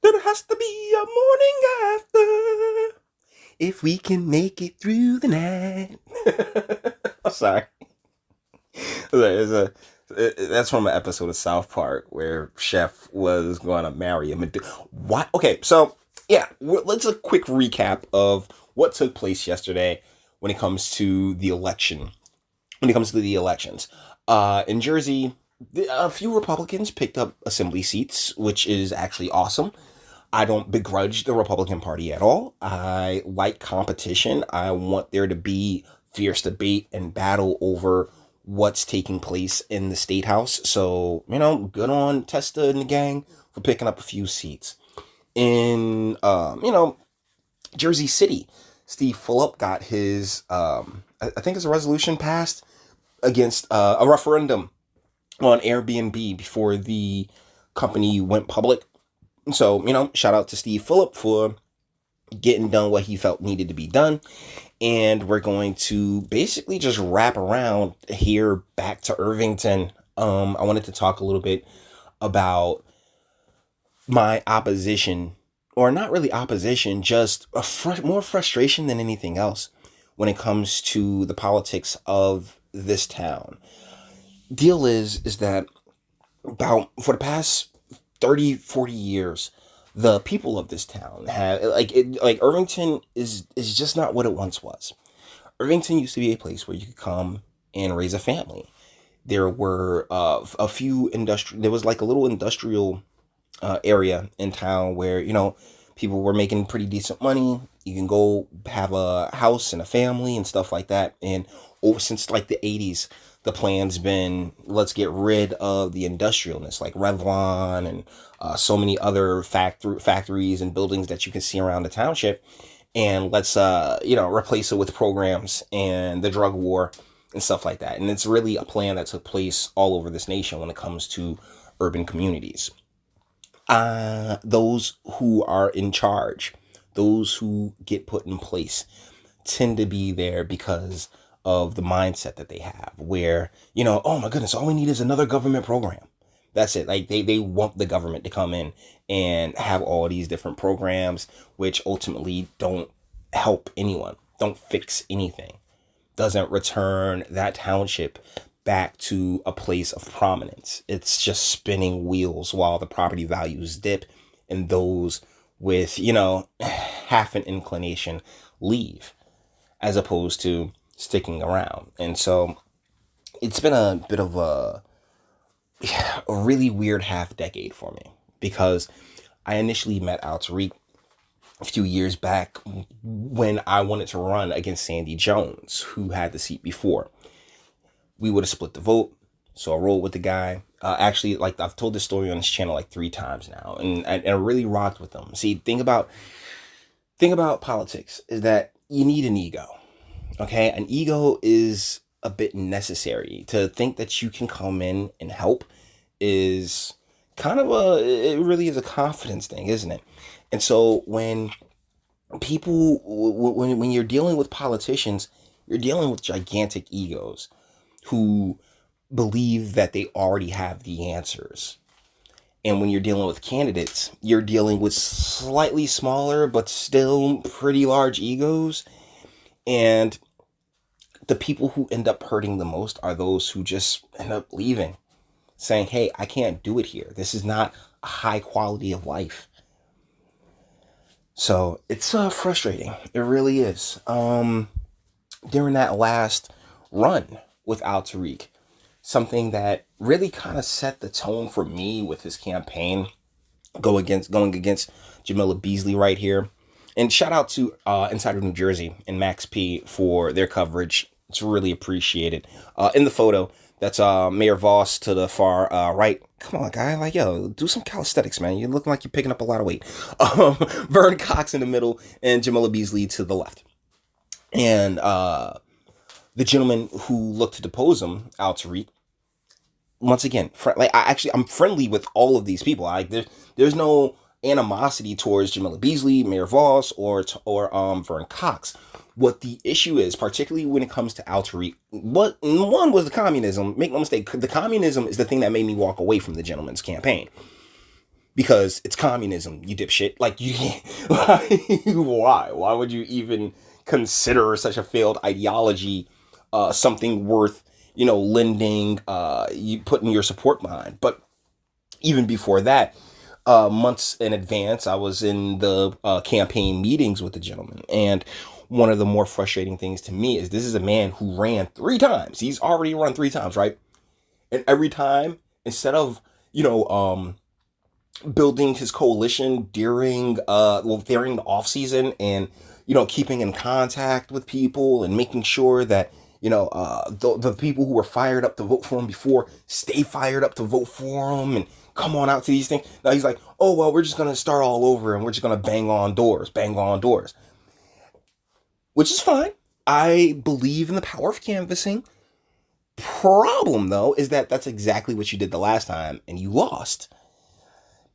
There has to be a morning after if we can make it through the night. I'm sorry. There's a that's from an episode of South Park where Chef was going to marry a Medusa. What? Okay, so yeah, let's a quick recap of what took place yesterday when it comes to the election. When it comes to the elections, in Jersey, a few Republicans picked up assembly seats, which is actually awesome. I don't begrudge the Republican Party at all. I like competition. I want there to be fierce debate and battle over what's taking place in the state house. So, good on Testa and the gang for picking up a few seats. In, Jersey City, Steve Fulop got his, I think it's a resolution passed against a referendum on Airbnb before the company went public. So, shout out to Steve Fulop for getting done what he felt needed to be done. And we're going to basically just wrap around here back to Irvington. I wanted to talk a little bit about my opposition, or not really opposition, just more frustration than anything else when it comes to the politics of this town. Deal is that about for the past 30, 40 years, the people of this town have like Irvington is just not what it once was. Irvington used to be a place where you could come and raise a family. There were a few there was like a little industrial area in town where people were making pretty decent money. You can go have a house and a family and stuff like that. And since like the 80s, the plan's been, let's get rid of the industrialness, like Revlon and so many other factories and buildings that you can see around the township, and let's replace it with programs and the drug war and stuff like that. And it's really a plan that took place all over this nation when it comes to urban communities. Those who are in charge, those who get put in place, tend to be there because of the mindset that they have, where, oh my goodness, all we need is another government program. That's it. Like they want the government to come in and have all these different programs, which ultimately don't help anyone, don't fix anything, doesn't return that township back to a place of prominence. It's just spinning wheels while the property values dip, and those with, half an inclination leave, as opposed to sticking around. And so it's been a bit of a really weird half decade for me, because I initially met Al Tariq a few years back when I wanted to run against Sandy Jones, who had the seat before. We would have split the vote, so I rolled with the guy. Actually, like I've told this story on this channel like 3 times now, and I really rocked with them. See, thing about politics is that you need an ego. Okay, an ego is a bit necessary. To think that you can come in and help is it really is a confidence thing, isn't it? And so when when you're dealing with politicians, you're dealing with gigantic egos who believe that they already have the answers. And when you're dealing with candidates, you're dealing with slightly smaller but still pretty large egos. And the people who end up hurting the most are those who just end up leaving, saying, hey, I can't do it here. This is not a high quality of life. So it's frustrating. It really is. During that last run with Al Tariq, something that really kind of set the tone for me with his campaign, going against Jamila Beasley right here. And shout out to Insider New Jersey and Max P for their coverage. It's really appreciated. In the photo, that's Mayor Voss to the far right. Come on, guy. Like, yo, do some calisthenics, man. You're looking like you're picking up a lot of weight. Vern Cox in the middle and Jamila Beasley to the left. And the gentleman who looked to depose him, Al Tariq, once again, I'm friendly with all of these people. There's no animosity towards Jamila Beasley, Mayor Voss, or Vern Cox. What the issue is, particularly when it comes to Al Tariq, one was the communism. Make no mistake, the communism is the thing that made me walk away from the gentleman's campaign. because it's communism, you dipshit. Like, you can't, why would you even consider such a failed ideology something worth, lending, you putting your support behind? But even before that, months in advance, I was in the campaign meetings with the gentleman. And one of the more frustrating things to me is this is a man who ran 3 times. He's already run 3 times, right? And every time, instead of, building his coalition during the off season, and keeping in contact with people and making sure that the people who were fired up to vote for him before stay fired up to vote for him and come on out to these things. Now he's like, oh well, we're just gonna start all over and we're just gonna bang on doors, which is fine. I believe in the power of canvassing. Problem though is that that's exactly what you did the last time and you lost.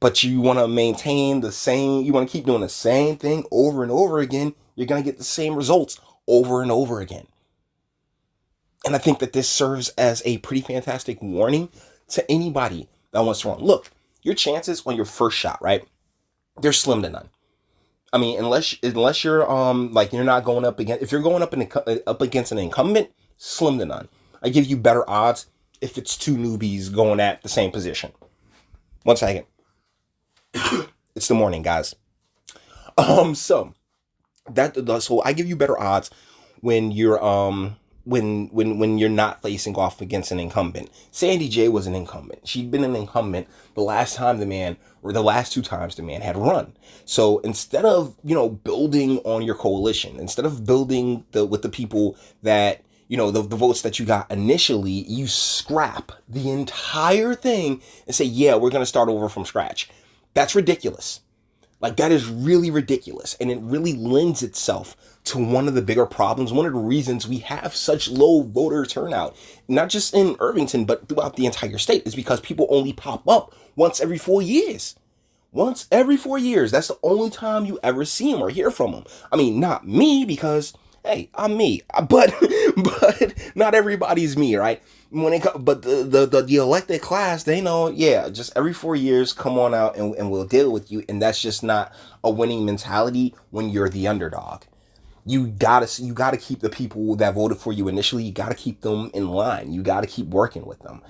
But you want to maintain the same, you want to keep doing the same thing over and over again, you're going to get the same results over and over again. And I think that this serves as a pretty fantastic warning to anybody that wants to run. Look, your chances on your first shot, right? They're slim to none. I mean, unless you're like you're not going up against, if you're going up against an incumbent, slim to none. I give you better odds if it's 2 newbies going at the same position. 1 second. It's the morning, guys. So I give you better odds when you're when you're not facing off against an incumbent. Sandy J was an incumbent. She'd been an incumbent the last 2 times the man had run. So instead of building on your coalition, instead of building with the people that the votes that you got initially, you scrap the entire thing and say, yeah, we're gonna start over from scratch. That's ridiculous. Like, that is really ridiculous. And it really lends itself to one of the bigger problems, one of the reasons we have such low voter turnout, not just in Irvington, but throughout the entire state, is because people only pop up once every 4 years. Once every 4 years. That's the only time you ever see them or hear from them. I mean, not me, because, hey, I'm me. But not everybody's me, right? But the elected class, they know, yeah, just every 4 years, come on out and we'll deal with you. And that's just not a winning mentality when you're the underdog. You gotta keep the people that voted for you initially, you gotta keep them in line. You gotta keep working with them.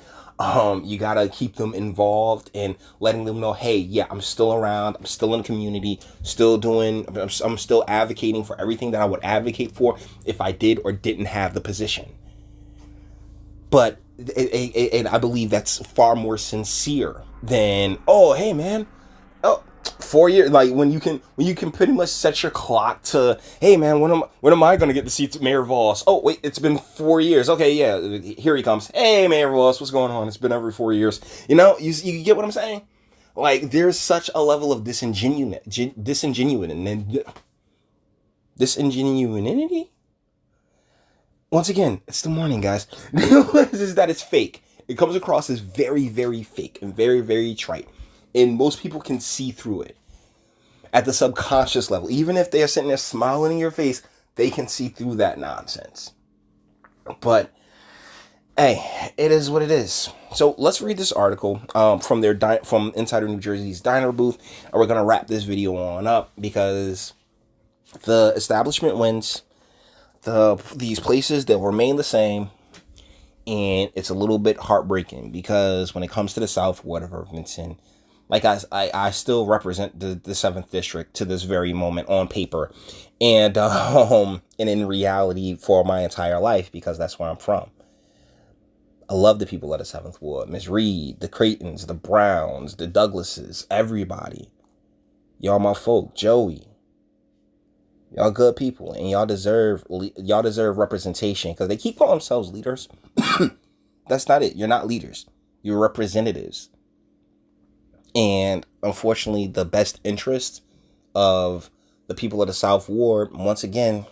You gotta keep them involved and letting them know, hey, yeah, I'm still around. I'm still in the community, I'm still advocating for everything that I would advocate for if I did or didn't have the position. But and I believe that's far more sincere than, oh, hey man, 4 years. Like, when you can pretty much set your clock to, hey man, when am I gonna get to see Mayor Voss? Oh wait, it's been 4 years. Okay, yeah, here he comes. Hey Mayor Voss, what's going on? It's been every 4 years. You get what I'm saying? Like, there's such a level of disingenuity. Once again, it's the morning, guys. Is that it's fake. It comes across as very, very fake and very, very trite. And most people can see through it at the subconscious level. Even if they're sitting there smiling in your face, they can see through that nonsense. But, hey, it is what it is. So let's read this article from Insider New Jersey's Diner Booth. And we're going to wrap this video on up because the establishment wins. These places, they'll remain the same, and it's a little bit heartbreaking because when it comes to the South Ward of Irvington, like I still represent the 7th district to this very moment on paper, and in reality for my entire life, because that's where I'm from. I love the people of the 7th Ward, Miss Reed, the Creightons, the Browns, the Douglases, everybody. Y'all my folk, Joey. Y'all good people, and y'all deserve representation, because they keep calling themselves leaders. That's not it. You're not leaders. You're representatives. And unfortunately, the best interest of the people of the South Ward, once again,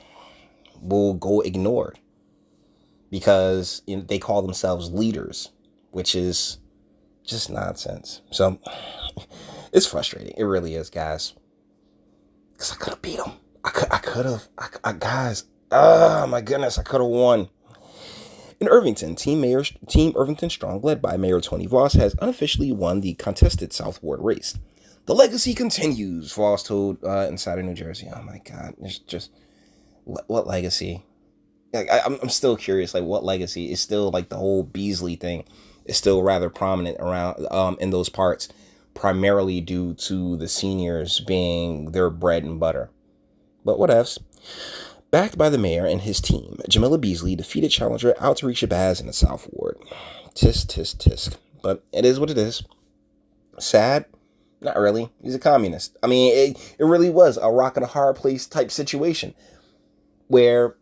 will go ignored because they call themselves leaders, which is just nonsense. So it's frustrating. It really is, guys. Because I could have beat them. I could have, guys, oh my goodness, I could have won. In Irvington, Team Irvington Strong, led by Mayor Tony Voss, has unofficially won the contested South Ward race. The legacy continues, Voss told Insider New Jersey. Oh my God, it's just what legacy? Like, I'm still curious. Like, what legacy is still like the whole Beasley thing is still rather prominent around in those parts, primarily due to the seniors being their bread and butter. But what else? Backed by the mayor and his team, Jamila Beasley defeated challenger Outreach Shabazz in the South Ward. Tisk, tisk, tisk. But it is what it is. Sad? Not really. He's a communist. I mean, it really was a rock and a hard place type situation where,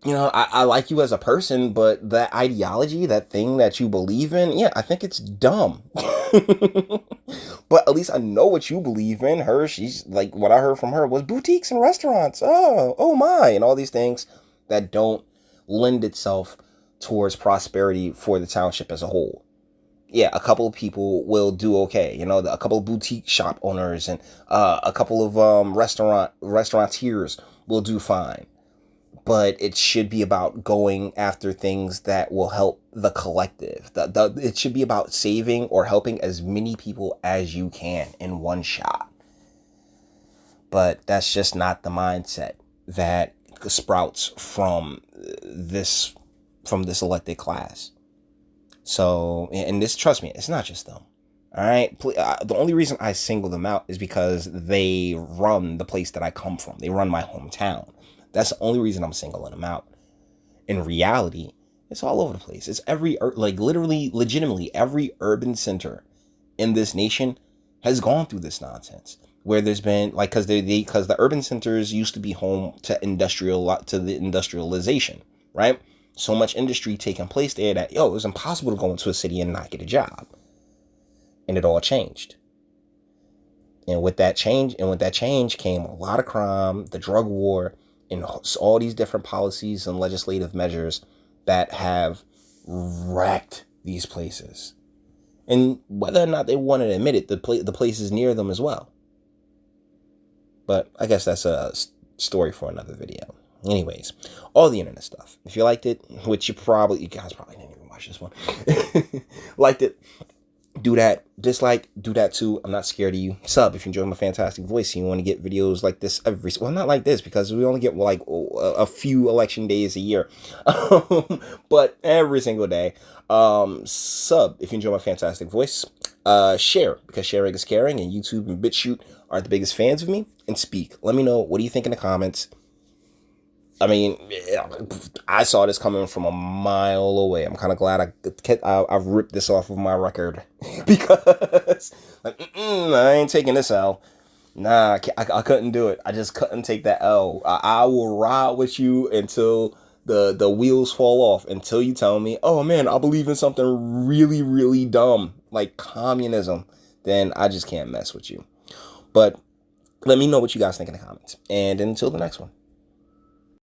you know, I like you as a person, but that ideology, that thing that you believe in, yeah, I think it's dumb. But at least I know what you believe in. She's like, what I heard from her was boutiques and restaurants. Oh my, and all these things that don't lend itself towards prosperity for the township as a whole. Yeah, a couple of people will do okay. You know, a couple of boutique shop owners and a couple of restaurateurs will do fine. But it should be about going after things that will help the collective. It should be about saving or helping as many people as you can in one shot. But that's just not the mindset that sprouts from this elected class. So, and this, trust me, it's not just them. All right. The only reason I single them out is because they run the place that I come from. They run my hometown. That's the only reason I'm singling them out. In reality, it's all over the place. It's literally, legitimately, every urban center in this nation has gone through this nonsense. Where there's been, like, because the urban centers used to be home to the industrialization, right? So much industry taking place there that, it was impossible to go into a city and not get a job. And it all changed. And with that change came a lot of crime, the drug war, and all these different policies and legislative measures that have wrecked these places. And whether or not they want to admit it, the places near them as well. But I guess that's a story for another video. Anyways, all the internet stuff. If you liked it, which you guys probably didn't even watch this one. Liked it, do that. Dislike, do that too. I'm not scared of you. Sub if you enjoy my fantastic voice and you want to get videos like this not like this, because we only get like a few election days a year. But every single day. Sub if you enjoy my fantastic voice. Share, because sharing is caring, and YouTube and BitChute are the biggest fans of me. And speak. Let me know, what do you think in the comments? I mean, I saw this coming from a mile away. I'm kind of glad I've ripped this off of my record because I ain't taking this L. Nah, I couldn't do it. I just couldn't take that L. I will ride with you until the wheels fall off, until you tell me, oh man, I believe in something really, really dumb like communism. Then I just can't mess with you. But let me know what you guys think in the comments. And until the next one.